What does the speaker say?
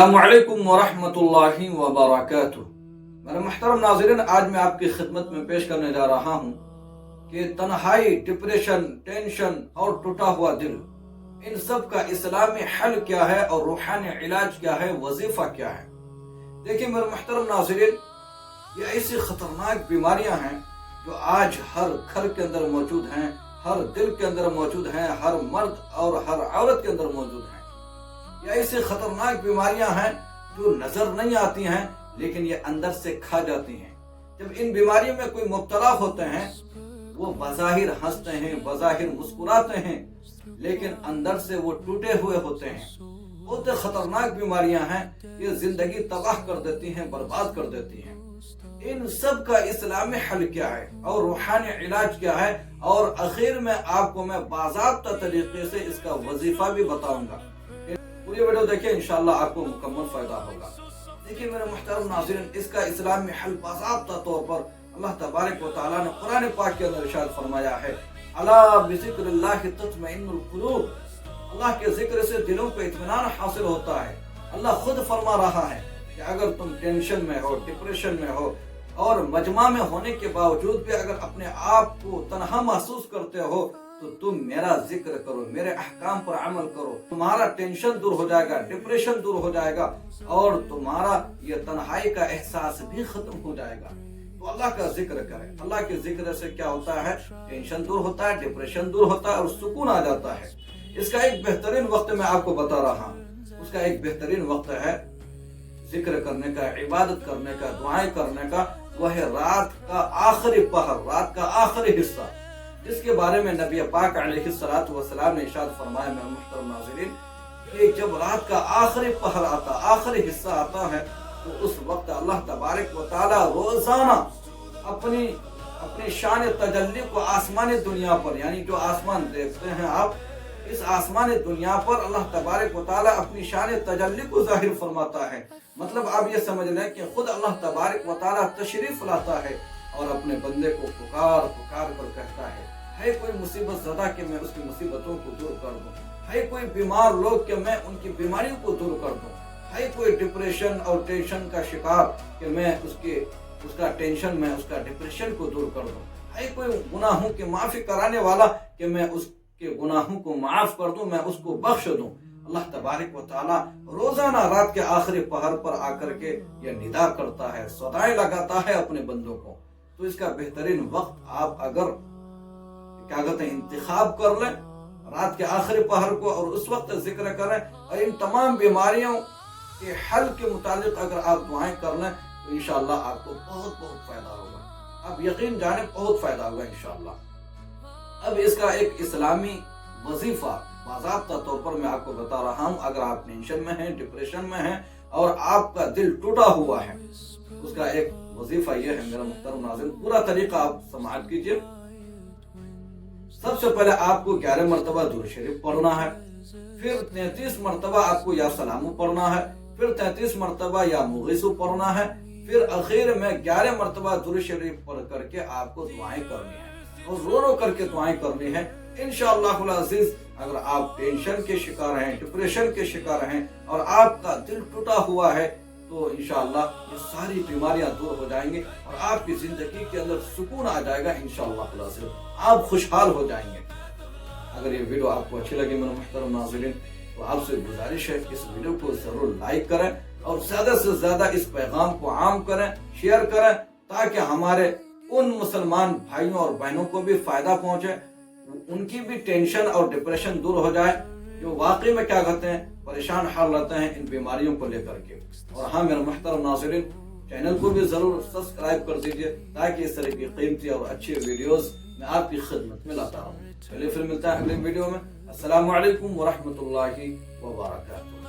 अस्सलामु अलैकुम वरहमतुल्लाहि वबरकातुह। मेरे मुहतरम नाज़रीन, आज मैं आपकी खिदमत में पेश करने जा रहा हूँ कि तन्हाई, डिप्रेशन, टेंशन और टूटा हुआ दिल, इन सब का इस्लामी हल क्या है और रूहानी इलाज क्या है, वजीफा क्या है। देखिए मेरे मुहतरम नाज़रीन, ये ऐसी खतरनाक बीमारियां हैं जो आज हर घर के अंदर मौजूद हैं, हर दिल के अंदर मौजूद हैं, हर मर्द और हर औरत के अंदर मौजूद हैं। ये ऐसी खतरनाक बीमारियां हैं जो नजर नहीं आती हैं लेकिन ये अंदर से खा जाती हैं। जब इन बीमारियों में कोई मुब्तला होते हैं वो बज़ाहिर हंसते हैं, बज़ाहिर मुस्कुराते हैं, लेकिन अंदर से वो टूटे हुए होते हैं। बहुत खतरनाक बीमारियां हैं, ये जिंदगी तबाह कर देती हैं, बर्बाद कर देती हैं। इन सब का इस्लामी हल क्या है और रूहानी इलाज क्या है, और आखिर में आपको मैं बाज़ाब्ता तरीके से इसका वजीफा भी बताऊंगा। पूरी वीडियो देखिए, इंशाअल्लाह आपको मुकम्मल फायदा होगा। देखिए मेरे मुहतरम नाज़रीन, इसका इस्लामी हल बाज़ाब्ता तौर पर अल्लाह तबारक व तआला ने कुरान पाक के अंदर इरशाद फरमाया है, अला बिज़िक्रिल्लाहि तत्मइन्नुल कुलूब। अल्लाह के जिक्र से दिलों को इत्मीनान हासिल होता है। अल्लाह खुद फरमा रहा है कि अगर तुम टेंशन में हो, डिप्रेशन में हो और मजमा में होने के बावजूद भी अगर अपने आप को तन्हा महसूस करते हो तो तुम मेरा जिक्र करो, मेरे अहकाम पर अमल करो, तुम्हारा टेंशन दूर हो जाएगा, डिप्रेशन दूर हो जाएगा और तुम्हारा ये तन्हाई का एहसास भी खत्म हो जाएगा। तो अल्लाह का जिक्र करें। अल्लाह के जिक्र से क्या होता है, टेंशन दूर होता है, डिप्रेशन दूर होता है और सुकून आ जाता है। इसका एक बेहतरीन वक्त मैं आपको बता रहा हूँ। उसका एक बेहतरीन वक्त है जिक्र करने का, इबादत करने का, दुआएं करने का। वह है रात का आखिरी पहर, रात का आखिरी हिस्सा, जिसके बारे में नबी पाक अलैहिस्सलातु वस्सलाम ने इरशाद फरमाया मेरे मुहतरम नाज़रीन, कि जब रात का आखिरी पहर आता, आखिरी हिस्सा आता है, तो उस वक्त अल्लाह तबारक व तआला रोजाना अपनी शान तजल्ली को आसमानी दुनिया पर, यानी जो आसमान देखते हैं आप, इस आसमानी दुनिया पर अल्लाह तबारक व तआला अपनी शान तजल्ली को जाहिर फरमाता है। मतलब आप ये समझ लें कि खुद अल्लाह तबारक व तआला तशरीफ लाता है और अपने बंदे को पुकार कर कहता है कोई मुसीबत ज़दा कि मैं उसकी मुसीबतों को दूर कर दूं, है कोई बीमार लोग कि मैं उनकी बीमारियों को दूर कर दूं, है कोई डिप्रेशन और टेंशन का शिकार कि मैं उसका टेंशन में उसका डिप्रेशन को दूर कर दूं, है कोई गुनाहों की माफी कराने वाला कि मैं उसके गुनाहों को माफ कर दूं, मैं उसको बख्श दूं। अल्लाह तबारक व तआला रोजाना रात के आखिरी पहर पर आकर के यह निदा करता है, सदाएं लगाता है अपने बंदों को। तो इसका बेहतरीन वक्त आप अगर क्या कहते हैं इंतखाब कर लें रात के आखिरी पहर को और उस वक्त जिक्र करें और इन तमाम बीमारियों के हल के मुतालिक अगर आप दुआएं कर लें तो इंशाअल्लाह आपको बहुत फायदा होगा। आप यकीन जाने बहुत फायदा होगा इंशाअल्लाह। अब इसका एक इस्लामी वजीफा बाज़ाब्ता तौर पर मैं आपको बता रहा हूँ। अगर आप टेंशन में हैं, डिप्रेशन में हैं और आपका दिल टूटा हुआ है, उसका एक वजीफा यह है मेरा मुहतरम नाज़रीन, पूरा तरीका आप समाअत कीजिए। सबसे पहले आपको 11 मरतबा दुरूद शरीफ पढ़ना है, फिर 33 मरतबा आपको या सलामू पढ़ना है, फिर 33 मरतबा या मुगीसू पढ़ना है, फिर आखिर में 11 मरतबा दुरूद शरीफ पढ़ करके आपको दुआएं करनी है और रो करके दुआएं करनी है। इंशाअल्लाहुल अज़ीज अगर आप टेंशन के शिकार हैं, डिप्रेशन के शिकार हैं और आपका दिल टूटा हुआ है तो इंशाअल्लाह ये सारी बीमारियां दूर हो जाएंगी और आपकी जिंदगी के अंदर सुकून आ जाएगा। इंशाअल्लाह आप खुशहाल हो जाएंगे। अगर ये वीडियो आपको अच्छी लगी मेरे मुहतरम नाज़रीन, तो आपसे गुजारिश है कि इस वीडियो को जरूर लाइक करें और ज्यादा से ज्यादा इस पैगाम को आम करें, शेयर करें, ताकि हमारे उन मुसलमान भाइयों और बहनों को भी फायदा पहुंचे, उनकी भी टेंशन और डिप्रेशन दूर हो जाए, जो वाकई में क्या कहते हैं परेशान हाल रहते हैं इन बीमारियों को लेकर के। और हाँ मेरे मुहतरम नाज़रीन, चैनल को भी जरूर सब्सक्राइब कर दीजिए ताकि इस तरह की कीमती और अच्छी वीडियोस मैं आपकी खिदमत में लाता रहूं। चलिए फिर मिलता है अगले वीडियो में। अस्सलामु अलैकुम व रहमतुल्लाहि व बरकातुहू।